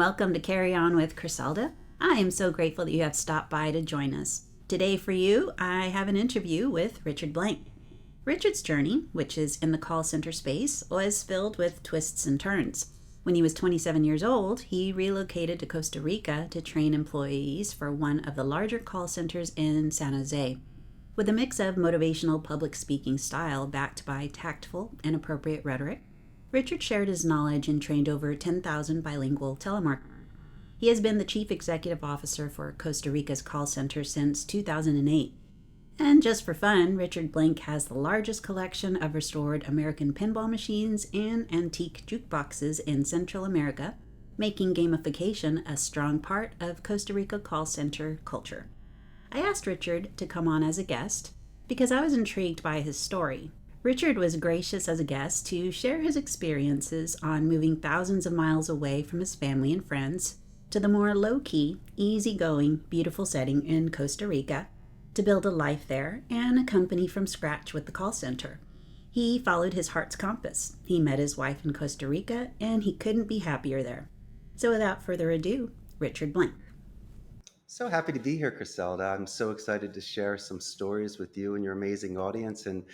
welcome to Carry On with Criselda. I am so grateful that you have stopped by to join us. Today for you, I have an interview with Richard Blank. Richard's journey, which is in the call center space, was filled with twists and turns. When he was 27 years old, he relocated to Costa Rica to train employees for one of the larger call centers in San Jose. With a mix of motivational public speaking style backed by tactful and appropriate rhetoric, Richard shared his knowledge and trained over 10,000 bilingual telemarketers. He has been the chief executive officer for Costa Rica's call center since 2008. And just for fun, Richard Blank has the largest collection of restored American pinball machines and antique jukeboxes in Central America, making gamification a strong part of Costa Rica call center culture. I asked Richard to come on as a guest because I was intrigued by his story. Richard was gracious as a guest to share his experiences on moving thousands of miles away from his family and friends to the more low-key, easygoing, beautiful setting in Costa Rica to build a life there and a company from scratch with the call center. He followed his heart's compass. He met his wife in Costa Rica, and he couldn't be happier there. So without further ado, Richard Blank. So happy to be here, Criselda. I'm so excited to share some stories with you and your amazing audience and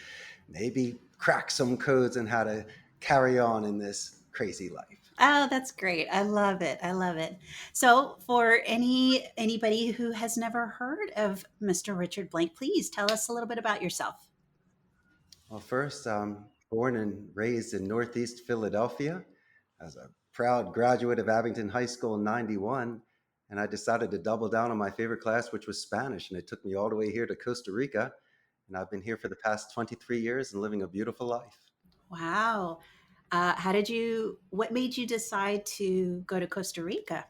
maybe crack some codes on how to carry on in this crazy life. Oh, that's great. I love it. I love it. So for anybody who has never heard of Mr. Richard Blank, please tell us a little bit about yourself. Well, first, born and raised in Northeast Philadelphia as a proud graduate of Abington High School in 91. And I decided to double down on my favorite class, which was Spanish. And it took me all the way here to Costa Rica. And I've been here for the past 23 years and living a beautiful life. Wow. What made you decide to go to Costa Rica?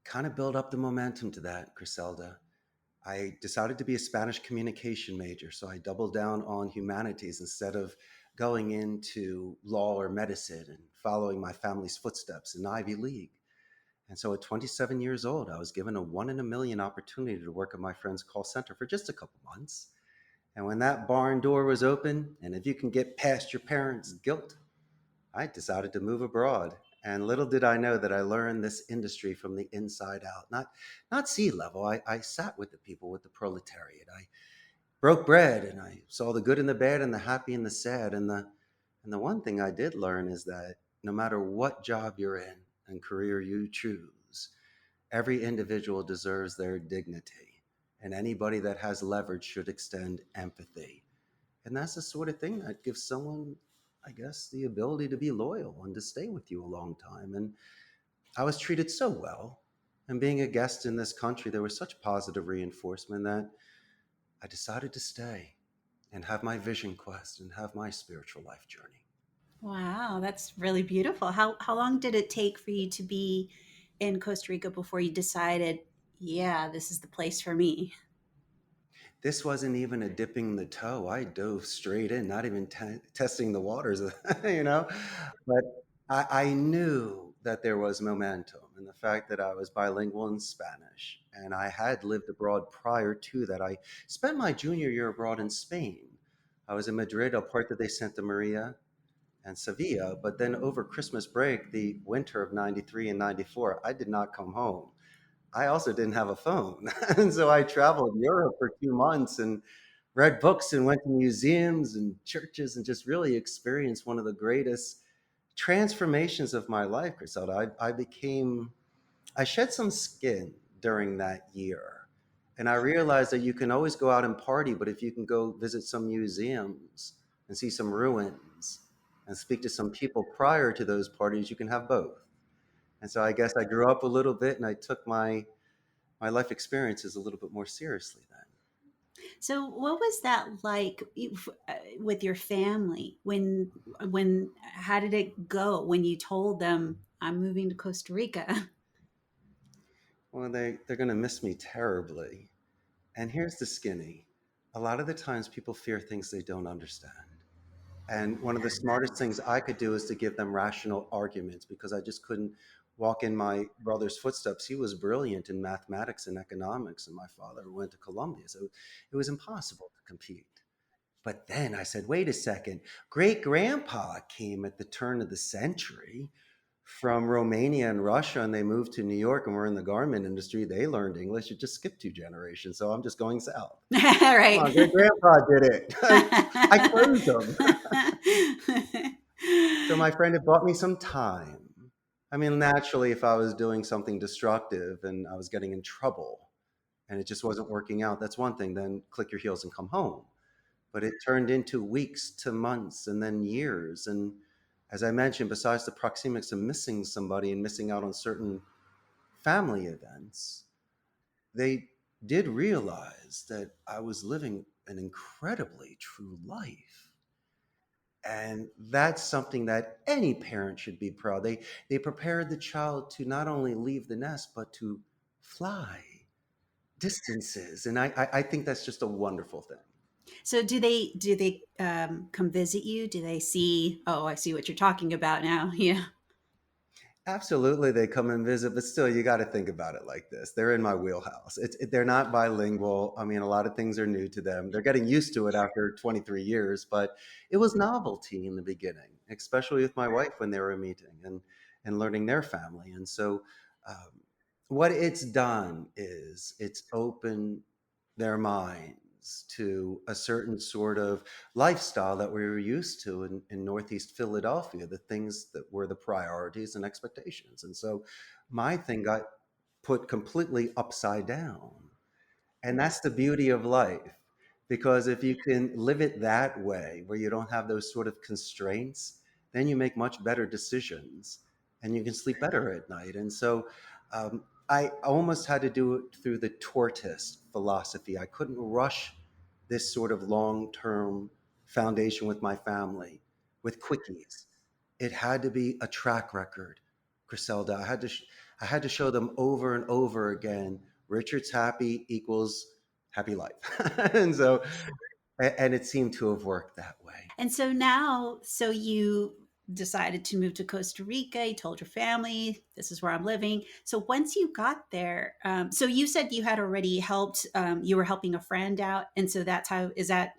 Kind of build up the momentum to that, Criselda. I decided to be a Spanish communication major, so I doubled down on humanities instead of going into law or medicine and following my family's footsteps in Ivy League. And so at 27 years old, I was given a 1 in a million opportunity to work at my friend's call center for just a couple months. And when that barn door was open, and if you can get past your parents' guilt, I decided to move abroad. And little did I know that I learned this industry from the inside out. Not sea level. I sat with the people, with the proletariat. I broke bread and I saw the good and the bad and the happy and the sad. And the one thing I did learn is that no matter what job you're in and career you choose, every individual deserves their dignity. And anybody that has leverage should extend empathy. And that's the sort of thing that gives someone, I guess, the ability to be loyal and to stay with you a long time. And I was treated so well. And being a guest in this country, there was such positive reinforcement that I decided to stay and have my vision quest and have my spiritual life journey. Wow, that's really beautiful. How long did it take for you to be in Costa Rica before you decided, yeah, this is the place for me? This wasn't even a dipping the toe. I dove straight in, not even testing the waters, you know. But I knew that there was momentum, and the fact that I was bilingual in Spanish, and I had lived abroad prior to that. I spent my junior year abroad in Spain. I was in Madrid, El Puerto de Santa Maria, and Sevilla. But then over Christmas break, the winter of '93 and '94, I did not come home. I also didn't have a phone. And so I traveled Europe for 2 months and read books and went to museums and churches and just really experienced one of the greatest transformations of my life, Griselda. I shed some skin during that year. And I realized that you can always go out and party, but if you can go visit some museums and see some ruins and speak to some people prior to those parties, you can have both. And so I guess I grew up a little bit and I took my life experiences a little bit more seriously then. So, what was that like with your family how did it go when you told them I'm moving to Costa Rica? Well, they're going to miss me terribly. And here's the skinny. A lot of the times people fear things they don't understand. And one of the smartest things I could do is to give them rational arguments because I just couldn't walk in my brother's footsteps. He was brilliant in mathematics and economics, and my father went to Columbia. So it was impossible to compete. But then I said, wait a second, great grandpa came at the turn of the century from Romania and Russia, and they moved to New York and were in the garment industry. They learned English. It just skipped 2 generations. So I'm just going south. Come Right. on, great grandpa did it. I closed them. So my friend had bought me some time. I mean, naturally, if I was doing something destructive and I was getting in trouble and it just wasn't working out, that's one thing. Then click your heels and come home. But it turned into weeks to months and then years. And as I mentioned, besides the proxemics of missing somebody and missing out on certain family events, they did realize that I was living an incredibly true life. And that's something that any parent should be proud. They prepared the child to not only leave the nest, but to fly distances. And I think that's just a wonderful thing. So do they come visit you? Do they see, oh, I see what you're talking about now. Yeah. Absolutely, they come and visit, but still, you got to think about it like this. They're in my wheelhouse. They're not bilingual. I mean, a lot of things are new to them. They're getting used to it after 23 years, but it was novelty in the beginning, especially with my wife when they were meeting and learning their family. And so, um, what it's done is it's opened their minds to a certain sort of lifestyle that we were used to in Northeast Philadelphia, the things that were the priorities and expectations. And so my thing got put completely upside down. And that's the beauty of life. Because if you can live it that way, where you don't have those sort of constraints, then you make much better decisions and you can sleep better at night. And so I almost had to do it through the tortoise philosophy. I couldn't rush this sort of long term foundation with my family with quickies. It had to be a track record, Criselda. I had to show them over and over again. Richard's happy equals happy life, and so and it seemed to have worked that way. And so now, so you decided to move to Costa Rica. You told your family, this is where I'm living. So once you got there, so you said you had already helped, you were helping a friend out. And so that's how, is that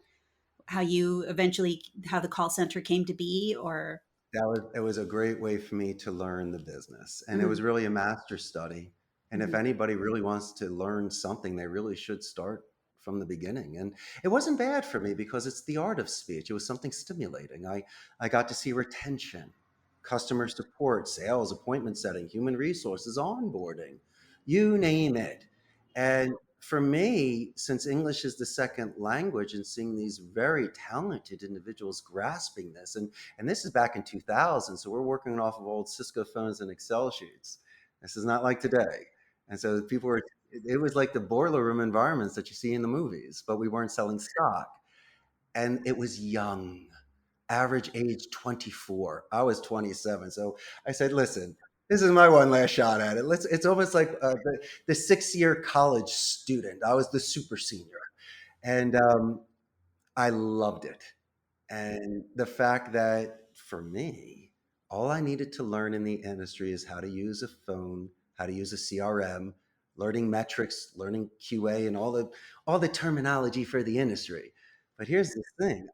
how you eventually, how the call center came to be or? It was a great way for me to learn the business, and it was Mhm, really a master study. And if mhm. anybody really wants to learn something, they really should start from the beginning. And it wasn't bad for me because it's the art of speech. It was something stimulating. I got to see retention, customer support, sales, appointment setting, human resources, onboarding, you name it. And for me, since English is the second language and seeing these very talented individuals grasping this, and this is back in 2000, so we're working off of old Cisco phones and Excel sheets. This is not like today. And so people were, it was like the boiler room environments that you see in the movies, but we weren't selling stock. And it was young, average age 24. I was 27. So I said, listen, this is my one last shot at it. It's almost like the 6 year college student. I was the super senior. And I loved it. And the fact that for me, all I needed to learn in the industry is how to use a phone, how to use a CRM, learning metrics, learning QA, and all the terminology for the industry. But here's the thing.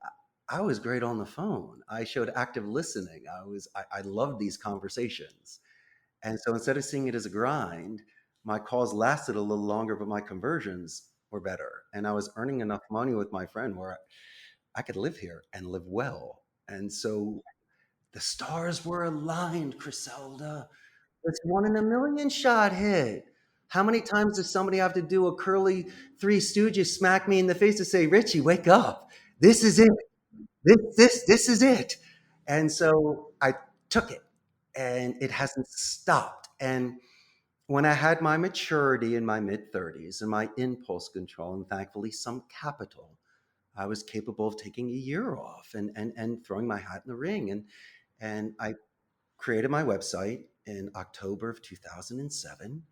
I was great on the phone. I showed active listening. I loved these conversations. And so instead of seeing it as a grind, my calls lasted a little longer, but my conversions were better. And I was earning enough money with my friend where I could live here and live well. And so the stars were aligned, Criselda. It's one in a million shot hit. How many times does somebody have to do a curly Three Stooges smack me in the face to say, Richie, wake up. This is it. This is it. And so I took it and it hasn't stopped. And when I had my maturity in my mid 30s and my impulse control and thankfully some capital, I was capable of taking a year off and throwing my hat in the ring. And I created my website in October of 2007.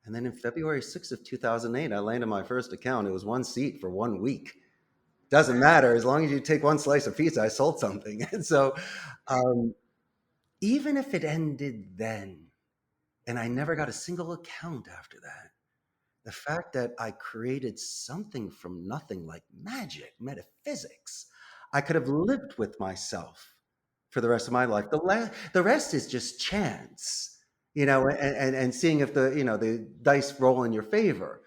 And then in February 6th of 2008, I landed my first account. It was one seat for 1 week. Doesn't matter. As long as you take one slice of pizza, I sold something. And so um, even if it ended then, and I never got a single account after that, the fact that I created something from nothing like magic, metaphysics, I could have lived with myself for the rest of my life. The rest is just chance, and seeing if the dice roll in your favor.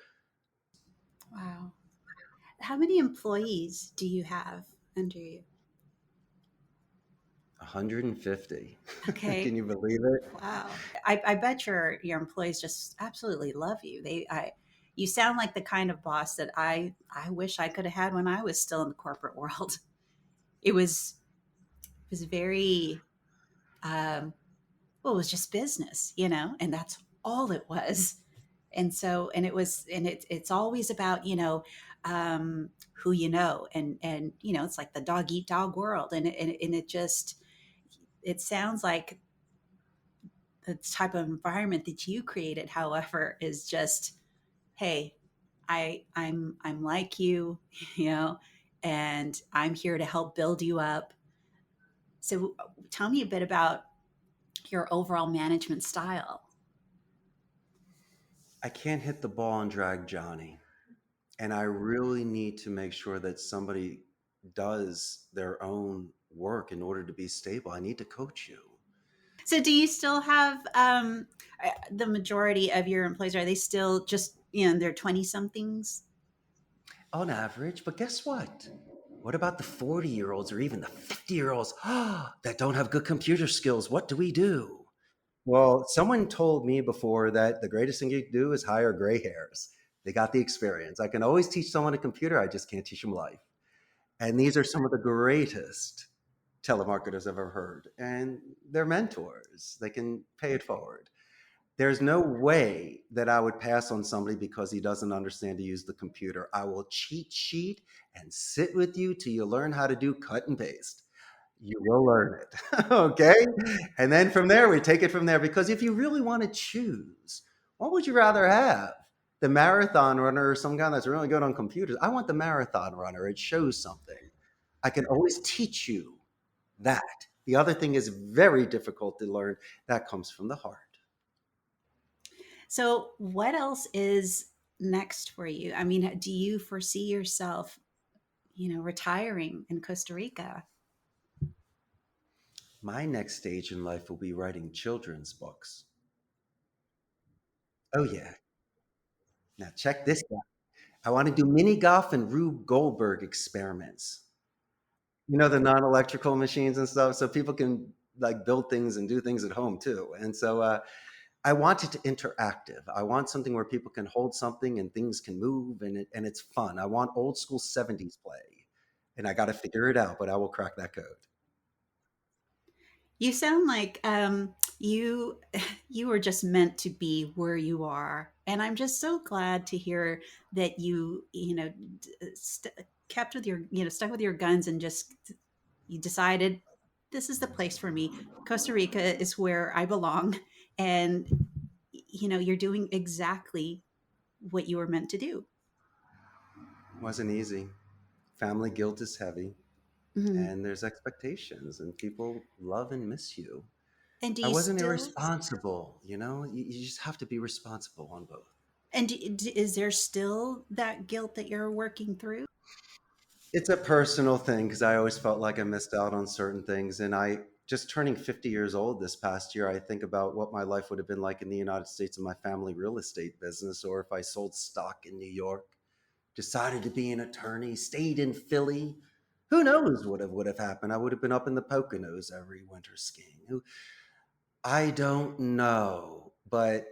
Wow. How many employees do you have under you? 150. Can Okay. you believe it? Wow. I bet your employees just absolutely love you. You sound like the kind of boss that I wish I could have had when I was still in the corporate world. It was it was very well, it was just business, and that's all it was. And it's always about, who and it's like the dog eat dog world, and it just it sounds like the type of environment that you created, however, is just, hey, I'm like you, you know, and I'm here to help build you up. So tell me a bit about your overall management style. I can't hit the ball and drag Johnny. And I really need to make sure that somebody does their own work in order to be stable. I need to coach you. So do you still have the majority of your employees? Are they still just in their 20 somethings? On average, but guess what? What about the 40-year-olds or even the 50-year-olds that don't have good computer skills? What do we do? Well, someone told me before that the greatest thing you can do is hire gray hairs. They got the experience. I can always teach someone a computer, I just can't teach them life. And these are some of the greatest telemarketers I've ever heard. And they're mentors. They can pay it forward. There's no way that I would pass on somebody because he doesn't understand to use the computer. I will cheat sheet and sit with you till you learn how to do cut and paste. You will learn it. Okay. And then from there, we take it from there. Because if you really want to choose, what would you rather have? The marathon runner or some guy that's really good on computers? I want the marathon runner. It shows something. I can always teach you that. The other thing is very difficult to learn. That comes from the heart. So what else is next for you? I mean, do you foresee yourself, retiring in Costa Rica? My next stage in life will be writing children's books. Oh, yeah. Now, check this out. I want to do mini golf and Rube Goldberg experiments. The non electrical machines and stuff, so people can like build things and do things at home too. And so I want it to interactive. I want something where people can hold something and things can move and it's fun. I want old school 70s play. And I got to figure it out, but I will crack that code. You sound like you you were just meant to be where you are, and I'm just so glad to hear that kept with your stuck with your guns and just you decided this is the place for me. Costa Rica is where I belong, and you're doing exactly what you were meant to do. Wasn't easy. Family guilt is heavy, Mhm. and there's expectations, and people love and miss you. And do I you wasn't still? irresponsible, you just have to be responsible on both. And is there still that guilt that you're working through? It's a personal thing because I always felt like I missed out on certain things. And I just turning 50 years old this past year, I think about what my life would have been like in the United States in my family real estate business, or if I sold stock in New York, decided to be an attorney, stayed in Philly. Who knows what would have happened? I would have been up in the Poconos every winter skiing. I don't know, but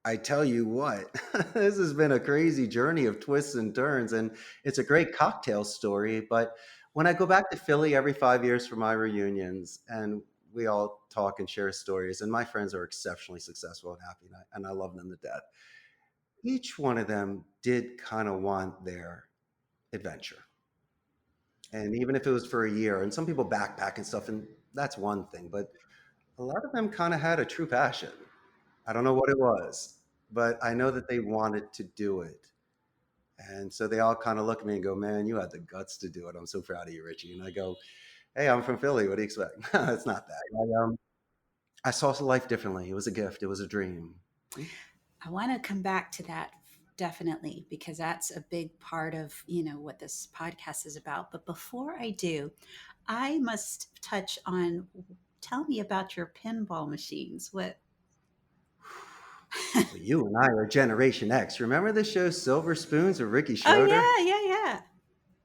I tell you what, this has been a crazy journey of twists and turns, and it's a great cocktail story. But when I go back to Philly every 5 years for my reunions, and we all talk and share stories, and my friends are exceptionally successful and happy, and I love them to death. Each one of them did kind of want their adventure. And even if it was for a year, and some people backpack and stuff, and that's one thing, but a lot of them kind of had a true passion. I don't know what it was, but I know that they wanted to do it. And so they all kind of look at me and go, "Man, you had the guts to do it. I'm so proud of you, Richie." And I go, "Hey, I'm from Philly. What do you expect?" It's not that. I saw life differently. It was a gift. It was a dream. I want to come back to that definitely because that's a big part of what this podcast is about. But before I do, I must touch on. Tell me about your pinball machines. What? Well, you and I are Generation X. Remember the show Silver Spoons with Ricky Oh Schroeder? yeah, yeah, yeah.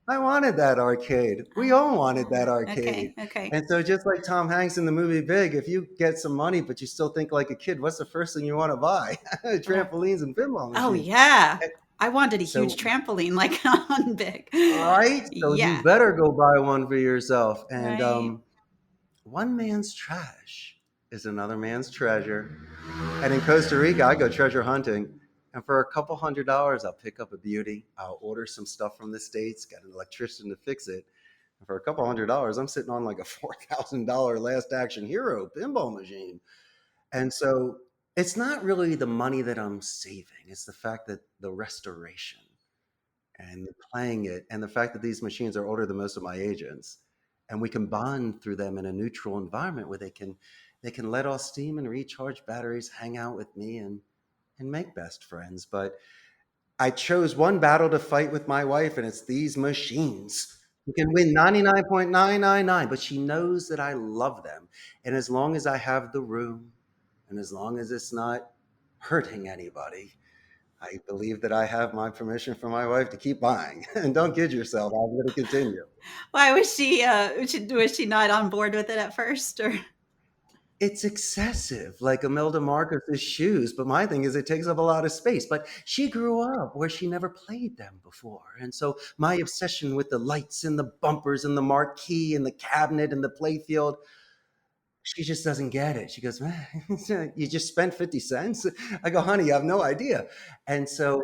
I wanted that arcade. We all wanted that arcade. Okay, okay. And so, just like Tom Hanks in the movie Big, if you get some money but you still think like a kid, what's the first thing you want to buy? Right. Trampolines and pinball Oh machines. yeah. And I wanted a huge so, trampoline like on Big. right? So, you Yeah. better go buy one for yourself. And Right. one man's trash is another man's treasure. And in Costa Rica, I go treasure hunting. And for a couple $100, I'll pick up a beauty. I'll order some stuff from the States, get an electrician to fix it. And for a couple $100, I'm sitting on like a $4,000 Last Action Hero pinball machine. And so it's not really the money that I'm saving, it's the fact that the restoration and playing it, and the fact that these machines are older than most of my agents, and we can bond through them in a neutral environment where they can let off steam and recharge batteries, hang out with me, and make best friends. But I chose one battle to fight with my wife, and it's these machines. You can win 99.999, but she knows that I love them. And as long as I have the room, and as long as it's not hurting anybody, I believe that I have my permission from my wife to keep buying. And don't kid yourself, I'm going to continue. Why was she not on board with it at first or It's excessive, like Imelda Marcos's shoes. But my thing is, it takes up a lot of space. But she grew up where she never played them before. And so my obsession with the lights and the bumpers and the marquee and the cabinet and the playfield, she just doesn't get it. She goes, "Man, you just spent 50 cents?" I go, "Honey, you have no idea." And so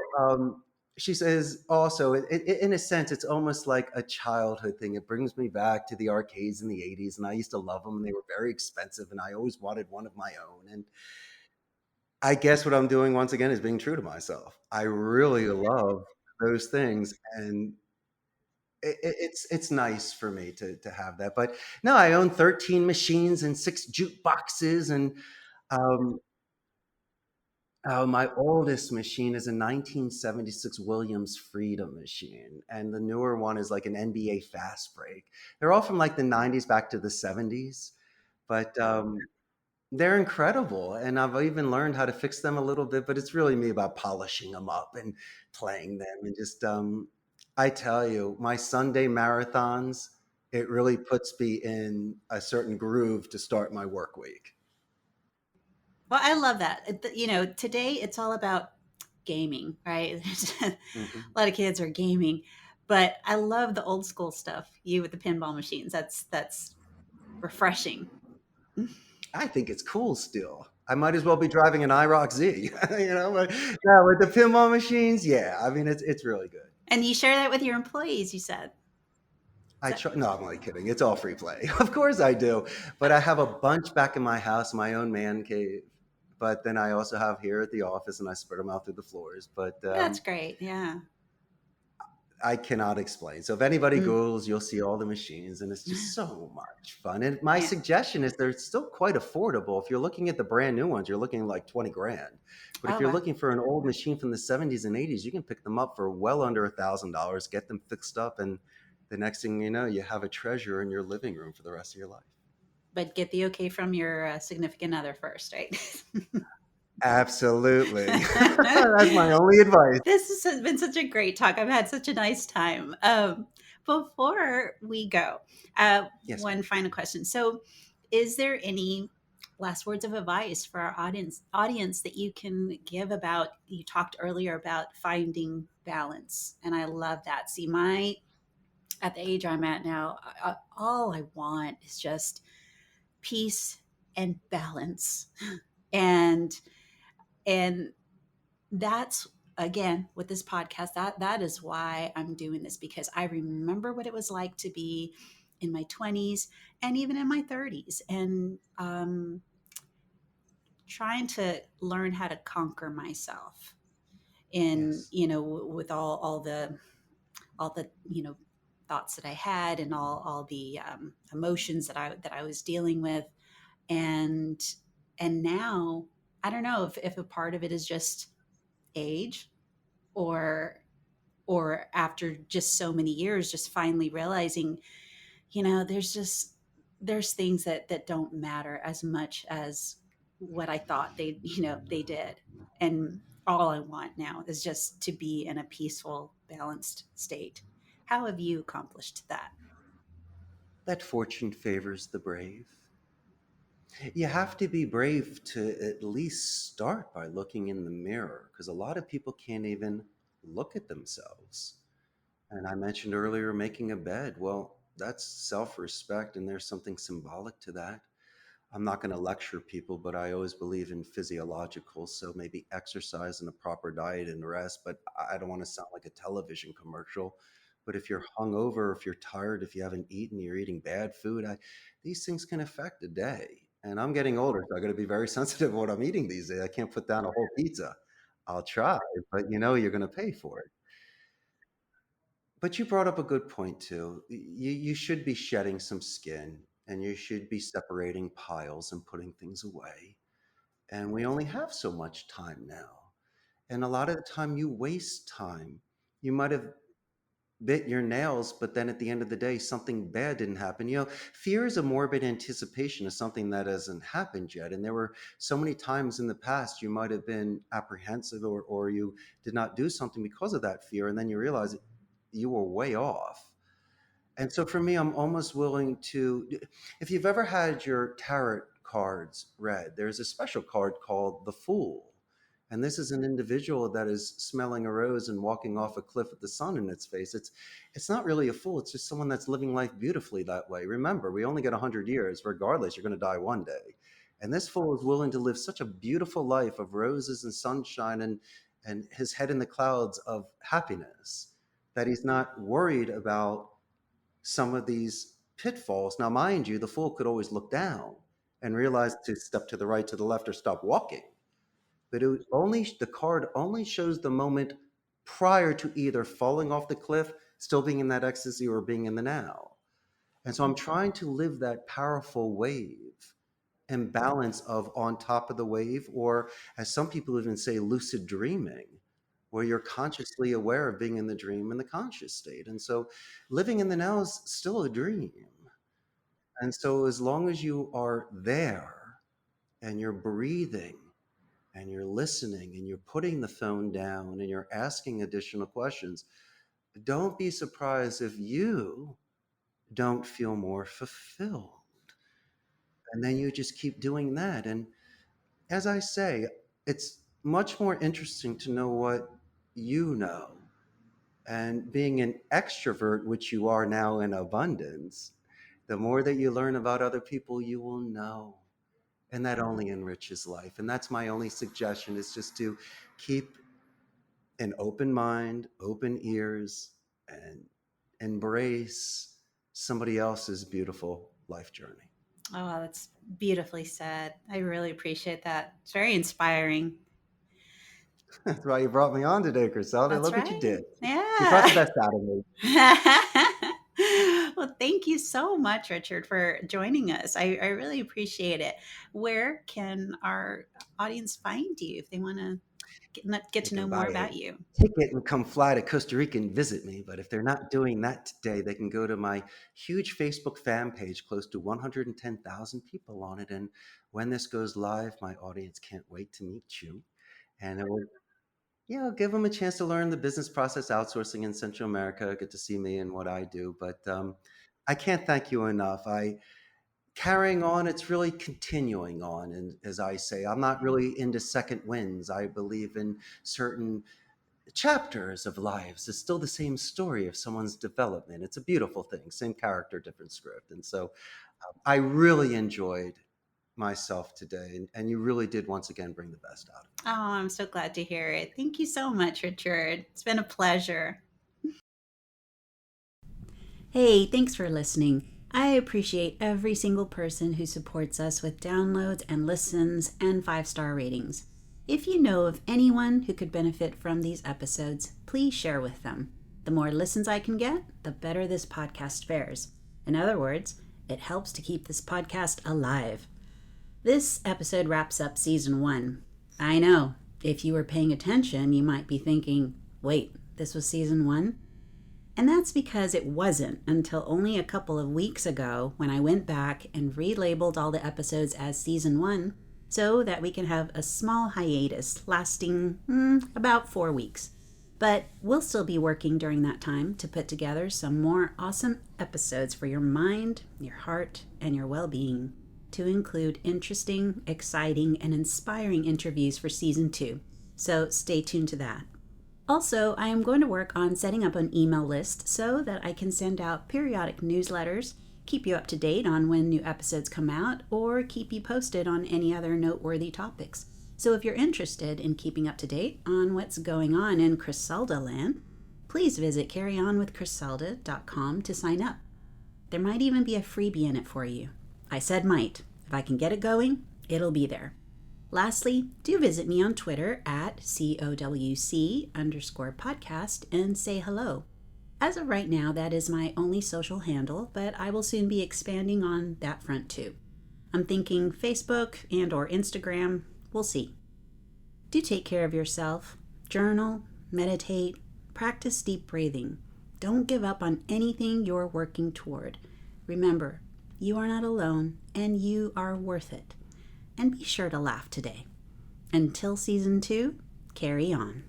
she says, also, in a sense, it's almost like a childhood thing. It brings me back to the arcades in the 80s, and I used to love them, and they were very expensive, and I always wanted one of my own. And I guess what I'm doing once again is being true to myself. I really love those things, and it's nice for me to have that. But no, I own 13 machines and 6 jukeboxes, and um, my oldest machine is a 1976 Williams Freedom machine, and the newer one is like an NBA Fast Break. They're all from like the 90s back to the 70s, but they're incredible, and I've even learned how to fix them a little bit. But it's really me about polishing them up and playing them, and just I tell you, my Sunday marathons, it really puts me in a certain groove to start my work week. well, I love that. Today it's all about gaming, right? A Mhm. lot of kids are gaming, but I love the old school stuff. You with the pinball machines. That's refreshing. I think it's cool still. I might as well be driving an IROC Z, But no, with the pinball machines, yeah. I mean, it's really good. And you share that with your employees, you said. I So, try. No, I'm only kidding. It's all free play. Of course I do. But I have a bunch back in my house, my own man cave. But then I also have here at the office, and I spread them out through the floors. But that's great. Yeah. I cannot explain. So if anybody Mm. Googles, you'll see all the machines, and it's just so much fun. And my Yeah. suggestion is they're still quite affordable. If you're looking at the brand new ones, you're looking like 20 grand. But if Oh you're wow. looking for an old machine from the 70s and 80s, you can pick them up for well under $1,000, get them fixed up, and the next thing you know, you have a treasure in your living room for the rest of your life. But get the okay from your significant other first, right? Absolutely. That's my only advice. This has been such a great talk. I've had such a nice time. Before we go, Yes, one ma'am. final question. So, is there any last words of advice for our audience that you can give about? You talked earlier about finding balance, and I love that. See, my at the age I'm at now, all I want is just peace and balance, and and that's again with this podcast that is why I'm doing this, because I remember what it was like to be in my 20s and even in my 30s, and trying to learn how to conquer myself in Yes. with all the thoughts that I had, and all the emotions that I was dealing with, and now I don't know if a part of it is just age, or after just so many years just finally realizing there's things that don't matter as much as what I thought they did. And all I want now is just to be in a peaceful, balanced state. How have you accomplished that? That fortune favors the brave. You have to be brave to at least start by looking in the mirror because a lot of people can't even look at themselves. And I mentioned earlier making a bed. Well, that's self respect, and there's something symbolic to that. I'm not going to lecture people, but I always believe in physiological. So maybe exercise and a proper diet and rest. But I don't want to sound like a television commercial. But if you're hungover, if you're tired, if you haven't eaten, you're eating bad food, these things can affect a day. And I'm getting older, so I got to be very sensitive of what I'm eating these days. I can't put down a whole pizza. I'll try, but you're going to pay for it. But you brought up a good point too. You should be shedding some skin and you should be separating piles and putting things away. And we only have so much time now. And a lot of the time you waste time. You might have bit your nails, but then at the end of the day, something bad didn't happen. Fear is a morbid anticipation of something that hasn't happened yet. And there were so many times in the past you might have been apprehensive or you did not do something because of that fear. And then you realize you were way off. And so for me, I'm almost willing to, if you've ever had your tarot cards read, there's a special card called the Fool. And this is an individual that is smelling a rose and walking off a cliff with the sun in its face. It's not really a fool. It's just someone that's living life beautifully that way. Remember, we only get 100 years. Regardless, you're going to die one day. And this fool is willing to live such a beautiful life of roses and sunshine and his head in the clouds of happiness that he's not worried about some of these pitfalls. Now, mind you, the fool could always look down and realize to step to the right, to the left, or stop walking. But the card only shows the moment prior to either falling off the cliff, still being in that ecstasy, or being in the now. And so I'm trying to live that powerful wave and balance of on top of the wave, or as some people even say, lucid dreaming, where you're consciously aware of being in the dream in the conscious state. And so living in the now is still a dream. And so as long as you are there and you're breathing and you're listening and you're putting the phone down and you're asking additional questions, don't be surprised if you don't feel more fulfilled. And then you just keep doing that. And as I say, it's much more interesting to know what you know. And being an extrovert, which you are now in abundance, the more that you learn about other people, you will know. And that only enriches life. And that's my only suggestion is just to keep an open mind, open ears, and embrace somebody else's beautiful life journey. Oh, that's beautifully said. I really appreciate that. It's very inspiring. That's why you brought me on today, Criselda. That's Look what you right. did. You brought the Yeah. best out of me. Well, thank you so much, Richard, for joining us. I really appreciate it. Where can our audience find you if they want to get They to know can more buy a about you? ticket and come fly to Costa Rica and visit me. But if they're not doing that today, they can go to my huge Facebook fan page, close to 110,000 people on it. And when this goes live, my audience can't wait to meet you. And it will, give them a chance to learn the business process outsourcing in Central America, get to see me and what I do. But I can't thank you enough. Carrying on, it's really continuing on. And as I say, I'm not really into second wins. I believe in certain chapters of lives. It's still the same story of someone's development. It's a beautiful thing, same character, different script. And so I really enjoyed myself today. And you really did once again bring the best out of me. Oh, I'm so glad to hear it. Thank you so much, Richard. It's been a pleasure. Hey, thanks for listening. I appreciate every single person who supports us with downloads and listens and 5-star ratings. If you know of anyone who could benefit from these episodes, please share with them. The more listens I can get, the better this podcast fares. In other words, it helps to keep this podcast alive. This episode wraps up Season 1. I know, if you were paying attention, you might be thinking, wait, this was Season 1? And that's because it wasn't until only a couple of weeks ago when I went back and relabeled all the episodes as Season 1 so that we can have a small hiatus lasting about 4 weeks. But we'll still be working during that time to put together some more awesome episodes for your mind, your heart, and your well-being, to include interesting, exciting, and inspiring interviews for Season 2. So stay tuned to that. Also, I am going to work on setting up an email list so that I can send out periodic newsletters, keep you up to date on when new episodes come out, or keep you posted on any other noteworthy topics. So if you're interested in keeping up to date on what's going on in Criselda land, please visit carryonwithcriselda.com to sign up. There might even be a freebie in it for you. I said might. If I can get it going, it'll be there. Lastly, do visit me on Twitter at COWC_podcast and say hello. As of right now, that is my only social handle, but I will soon be expanding on that front too. I'm thinking Facebook and/or Instagram. We'll see. Do take care of yourself. Journal, meditate, practice deep breathing. Don't give up on anything you're working toward. Remember, you are not alone and you are worth it. And be sure to laugh today. Until Season 2, carry on.